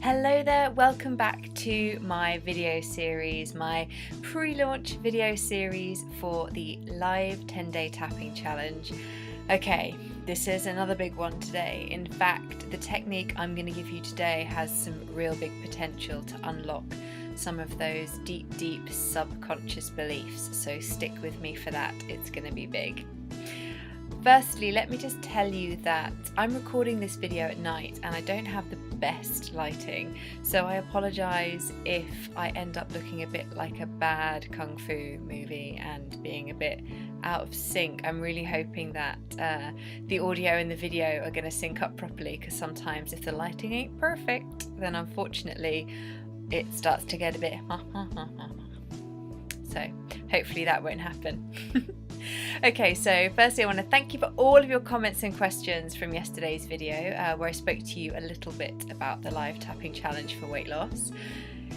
Hello there, welcome back to my video series, my pre-launch video series for the live 10-day tapping challenge. Okay, this is another big one today. In fact, the technique I'm going to give you today has some real big potential to unlock some of those deep subconscious beliefs, so stick with me for that, it's going to be big. Firstly, let me just tell you that I'm recording this video at night and I don't have the best lighting, so I apologise if I end up looking a bit like a bad kung fu movie and being a bit out of sync. I'm really hoping that the audio and the video are going to sync up properly, because sometimes if the lighting ain't perfect, then unfortunately it starts to get a bit so hopefully that won't happen. Okay, so firstly I want to thank you for all of your comments and questions from yesterday's video where I spoke to you a little bit about the live tapping challenge for weight loss.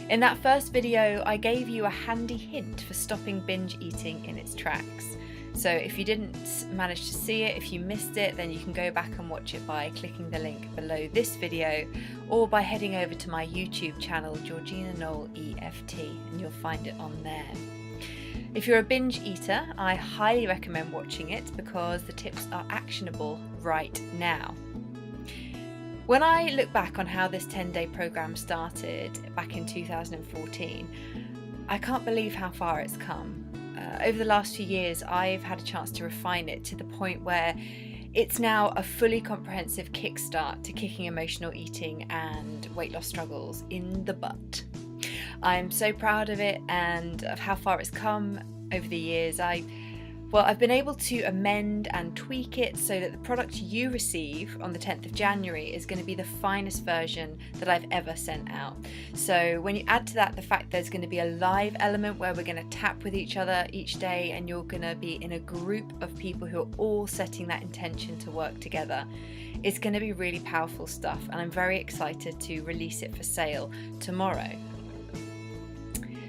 In that first video I gave you a handy hint for stopping binge eating in its tracks. So if you didn't manage to see it, if you missed it, then you can go back and watch it by clicking the link below this video or by heading over to my YouTube channel, Georgina Knoll EFT, and you'll find it on there. If you're a binge eater, I highly recommend watching it because the tips are actionable right now. When I look back on how this 10-day program started back in 2014, I can't believe how far it's come. Over the last few years, I've had a chance to refine it to the point where it's now a fully comprehensive kickstart to kicking emotional eating and weight loss struggles in the butt. I'm so proud of it and of how far it's come over the years. I've been able to amend and tweak it so that the product you receive on the 10th of January is going to be the finest version that I've ever sent out. So when you add to that the fact there's going to be a live element where we're going to tap with each other each day, and you're going to be in a group of people who are all setting that intention to work together, it's going to be really powerful stuff, and I'm very excited to release it for sale tomorrow.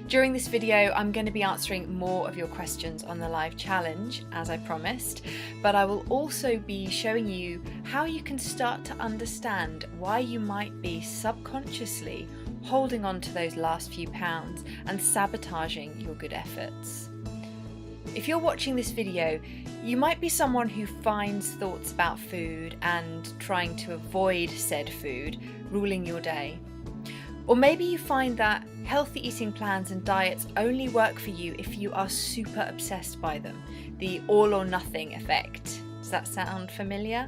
During this video, I'm going to be answering more of your questions on the live challenge, as I promised, but I will also be showing you how you can start to understand why you might be subconsciously holding on to those last few pounds and sabotaging your good efforts. If you're watching this video, you might be someone who finds thoughts about food and trying to avoid said food ruling your day. Or maybe you find that healthy eating plans and diets only work for you if you are super obsessed by them, the all or nothing effect. Does that sound familiar?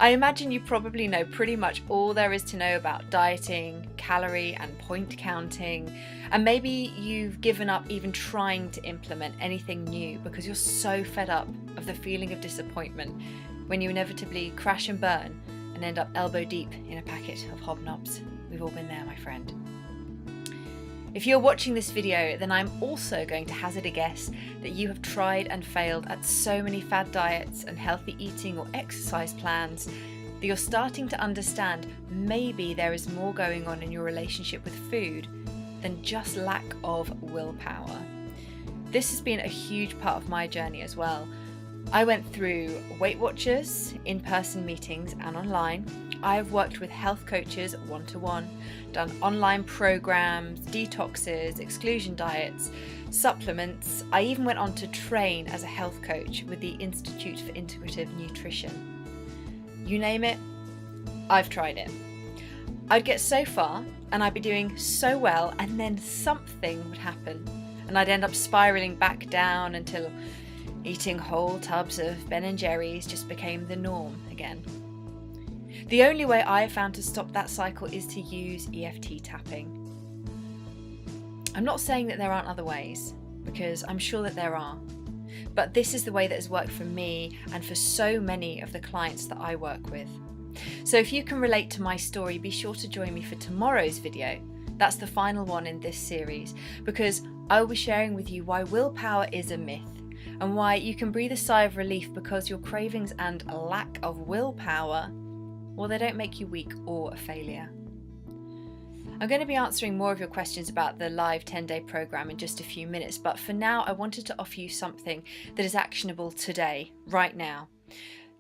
I imagine you probably know pretty much all there is to know about dieting, calorie and point counting, and maybe you've given up even trying to implement anything new because you're so fed up of the feeling of disappointment when you inevitably crash and burn and end up elbow deep in a packet of hobnobs. We've all been there, my friend. If you're watching this video, then I'm also going to hazard a guess that you have tried and failed at so many fad diets and healthy eating or exercise plans that you're starting to understand maybe there is more going on in your relationship with food than just lack of willpower. This has been a huge part of my journey as well. I went through Weight Watchers, in-person meetings and online. I have worked with health coaches one-to-one, done online programs, detoxes, exclusion diets, supplements. I even went on to train as a health coach with the Institute for Integrative Nutrition. You name it, I've tried it. I'd get so far and I'd be doing so well, and then something would happen and I'd end up spiraling back down until eating whole tubs of Ben & Jerry's just became the norm again. The only way I have found to stop that cycle is to use EFT tapping. I'm not saying that there aren't other ways, because I'm sure that there are, but this is the way that has worked for me and for so many of the clients that I work with. So if you can relate to my story, be sure to join me for tomorrow's video. That's the final one in this series, because I will be sharing with you why willpower is a myth, and why you can breathe a sigh of relief because your cravings and lack of willpower, well, they don't make you weak or a failure. I'm going to be answering more of your questions about the live 10-day program in just a few minutes, but for now I wanted to offer you something that is actionable today, right now.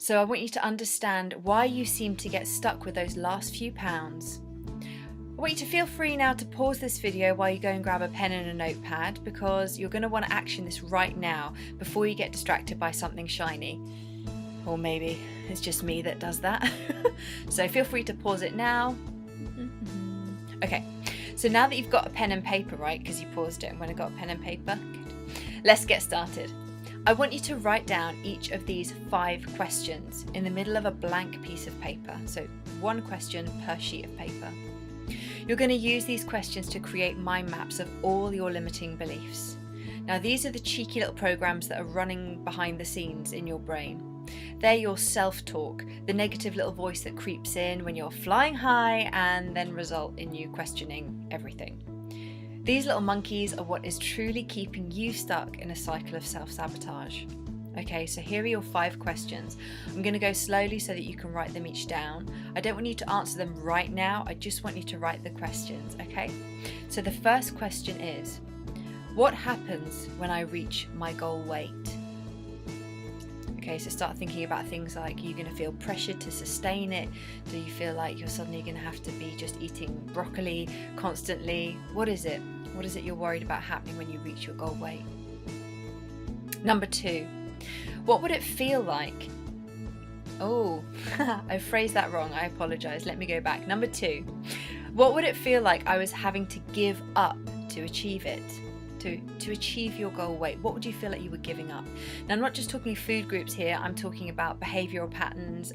So I want you to understand why you seem to get stuck with those last few pounds. I want you to feel free now to pause this video while you go and grab a pen and a notepad, because you're going to want to action this right now before you get distracted by something shiny. Or maybe it's just me that does that. So feel free to pause it now. Okay, so now that you've got a pen and paper, right, because you paused it and when I got a pen and paper, good. Let's get started. I want you to write down each of these 5 questions in the middle of a blank piece of paper. So 1 question per sheet of paper. You're going to use these questions to create mind maps of all your limiting beliefs. Now, these are the cheeky little programs that are running behind the scenes in your brain. They're your self-talk, the negative little voice that creeps in when you're flying high and then result in you questioning everything. These little monkeys are what is truly keeping you stuck in a cycle of self-sabotage. Okay, so here are your 5 questions. I'm going to go slowly so that you can write them each down. I don't want you to answer them right now, I just want you to write the questions, okay? So the first question is, what happens when I reach my goal weight? Okay, so start thinking about things like, are you going to feel pressured to sustain it? Do you feel like you're suddenly going to have to be just eating broccoli constantly? What is it? What is it you're worried about happening when you reach your goal weight? Number 2, what would it feel like? Oh, I phrased that wrong. I apologize. Let me go back. Number 2, what would it feel like I was having to give up to achieve it? To achieve your goal weight, what would you feel like you were giving up? Now, I'm not just talking food groups here, I'm talking about behavioural patterns,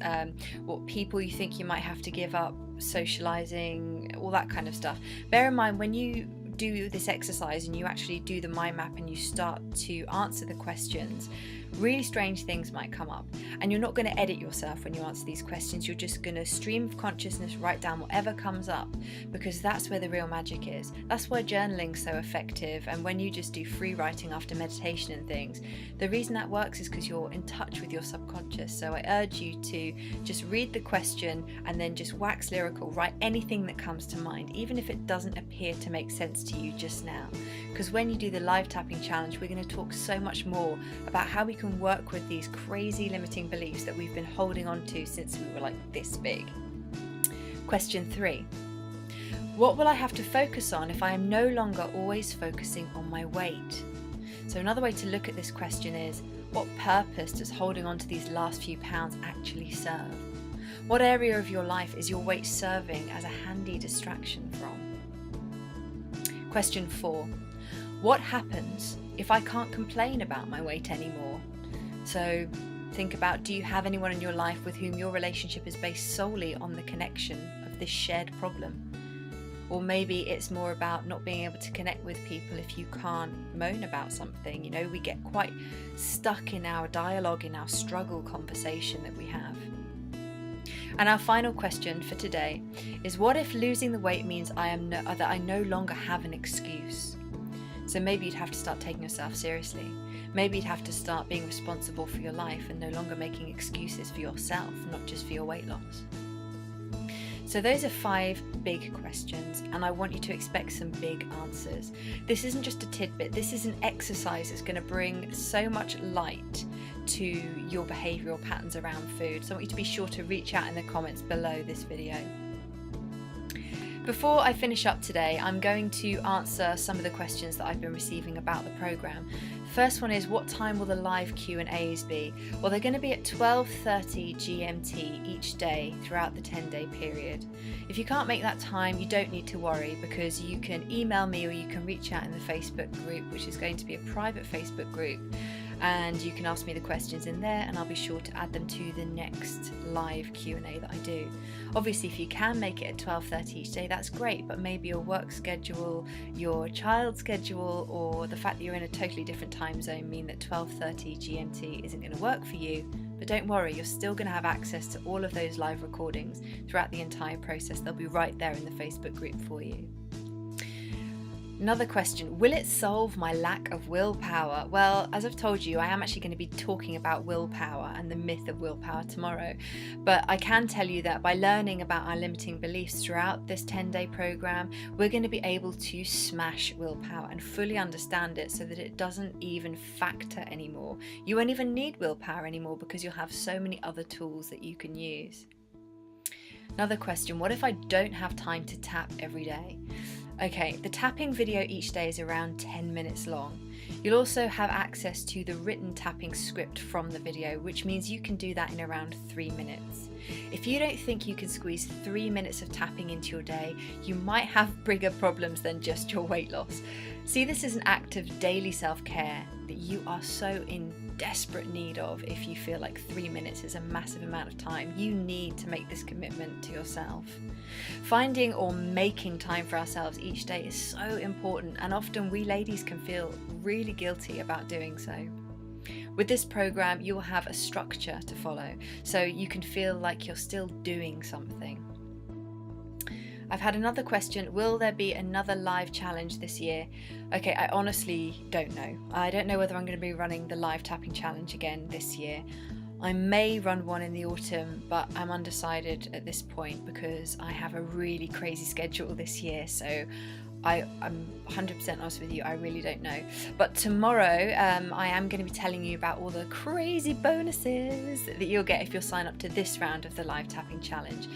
what people you think you might have to give up, socialising, all that kind of stuff. Bear in mind, when you do this exercise and you actually do the mind map and you start to answer the questions, really strange things might come up, and you're not going to edit yourself when you answer these questions. You're just going to stream of consciousness, write down whatever comes up, because that's where the real magic is. That's why journaling's so effective, and when you just do free writing after meditation and things, the reason that works is because you're in touch with your subconscious. So I urge you to just read the question and then just wax lyrical, write anything that comes to mind, even if it doesn't appear to make sense to you just now, because when you do the live tapping challenge, we're going to talk so much more about how we can work with these crazy limiting beliefs that we've been holding on to since we were like this big. Question 3. What will I have to focus on if I am no longer always focusing on my weight? So another way to look at this question is, what purpose does holding on to these last few pounds actually serve? What area of your life is your weight serving as a handy distraction from? Question 4. What happens if I can't complain about my weight anymore? So think about, do you have anyone in your life with whom your relationship is based solely on the connection of this shared problem? Or maybe it's more about not being able to connect with people if you can't moan about something. You know, we get quite stuck in our dialogue, in our struggle conversation that we have. And our final question for today is, what if losing the weight means that I no longer have an excuse? So maybe you'd have to start taking yourself seriously. Maybe you'd have to start being responsible for your life and no longer making excuses for yourself, not just for your weight loss. So those are 5 big questions, and I want you to expect some big answers. This isn't just a tidbit, this is an exercise that's going to bring so much light to your behavioural patterns around food. So I want you to be sure to reach out in the comments below this video. Before I finish up today, I'm going to answer some of the questions that I've been receiving about the programme. The first one is, what time will the live Q&As be? Well, they're going to be at 12:30 GMT each day throughout the 10-day period. If you can't make that time, you don't need to worry, because you can email me or you can reach out in the Facebook group, which is going to be a private Facebook group, and you can ask me the questions in there and I'll be sure to add them to the next live Q&A that I do. Obviously, if you can make it at 12:30 each day, that's great, but maybe your work schedule, your child's schedule, or the fact that you're in a totally different time zone mean that 12:30 GMT isn't going to work for you. But don't worry, you're still going to have access to all of those live recordings throughout the entire process. They'll be right there in the Facebook group for you. Another question, will it solve my lack of willpower? Well, as I've told you, I am actually going to be talking about willpower and the myth of willpower tomorrow. But I can tell you that by learning about our limiting beliefs throughout this 10-day program, we're going to be able to smash willpower and fully understand it so that it doesn't even factor anymore. You won't even need willpower anymore because you'll have so many other tools that you can use. Another question, what if I don't have time to tap every day? Okay, the tapping video each day is around 10 minutes long. You'll also have access to the written tapping script from the video, which means you can do that in around 3 minutes. If you don't think you can squeeze 3 minutes of tapping into your day, you might have bigger problems than just your weight loss. See this as an act of daily self-care that you are so in desperate need of. If you feel like 3 minutes is a massive amount of time, you need to make this commitment to yourself. Finding or making time for ourselves each day is so important, and often we ladies can feel really guilty about doing so. With this program, you will have a structure to follow, so you can feel like you're still doing something. I've had another question, will there be another live challenge this year? Okay, I honestly don't know. I don't know whether I'm going to be running the live tapping challenge again this year. I may run one in the autumn, but I'm undecided at this point because I have a really crazy schedule this year, so I'm 100% honest with you, I really don't know. But tomorrow I am going to be telling you about all the crazy bonuses that you'll get if you'll sign up to this round of the live tapping challenge.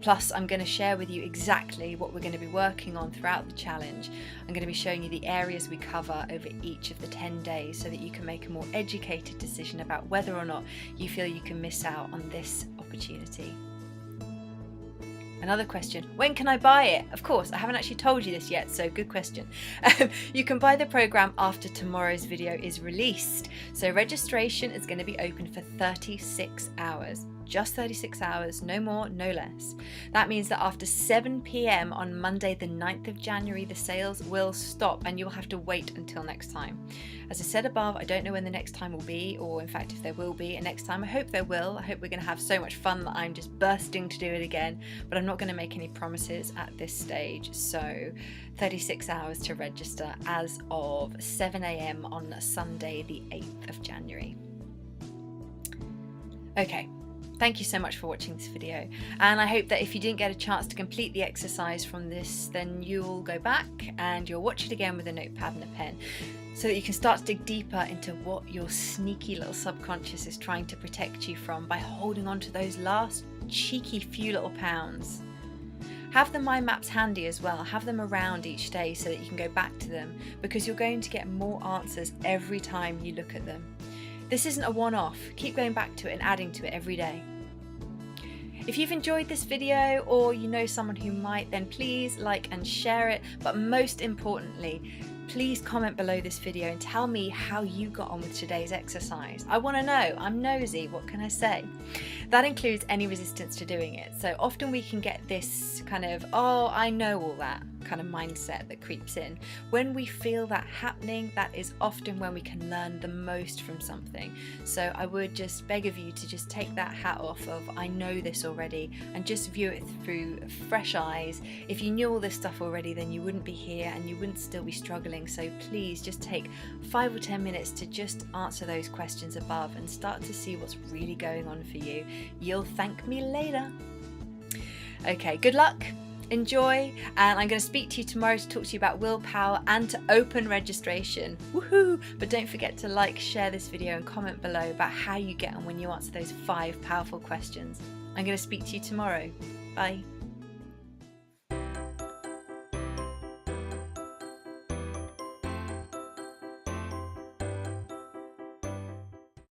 Plus I'm going to share with you exactly what we're going to be working on throughout the challenge. I'm going to be showing you the areas we cover over each of the 10 days so that you can make a more educated decision about whether or not you feel you can miss out on this opportunity. Another question, when can I buy it? Of course, I haven't actually told you this yet, so good question. You can buy the program after tomorrow's video is released. So registration is going to be open for 36 hours. Just 36 hours, no more, no less. That means that after 7 p.m. on Monday the 9th of January, the sales will stop and you'll have to wait until next time. As I said above, I don't know when the next time will be, or in fact if there will be a next time. I hope there will. I hope we're going to have so much fun that I'm just bursting to do it again, but I'm not going to make any promises at this stage. So 36 hours to register as of 7 a.m. on Sunday the 8th of January. Okay. Thank you so much for watching this video, and I hope that if you didn't get a chance to complete the exercise from this, then you'll go back and you'll watch it again with a notepad and a pen so that you can start to dig deeper into what your sneaky little subconscious is trying to protect you from by holding on to those last cheeky few little pounds. Have the mind maps handy as well, have them around each day so that you can go back to them, because you're going to get more answers every time you look at them. This isn't a one-off, keep going back to it and adding to it every day. If you've enjoyed this video or you know someone who might, then please like and share it, but most importantly, please comment below this video and tell me how you got on with today's exercise. I want to know, I'm nosy, what can I say? That includes any resistance to doing it. So often we can get this kind of, oh, I know all that kind of mindset that creeps in. When we feel that happening, that is often when we can learn the most from something. So I would just beg of you to just take that hat off of I know this already and just view it through fresh eyes. If you knew all this stuff already, then you wouldn't be here and you wouldn't still be struggling. So please just take 5 or 10 minutes to just answer those questions above and start to see what's really going on for you. You'll thank me later. Okay, good luck. Enjoy, and I'm going to speak to you tomorrow to talk to you about willpower and to open registration. Woohoo! But don't forget to like, share this video and comment below about how you get on when you answer those 5 powerful questions. I'm going to speak to you tomorrow. Bye.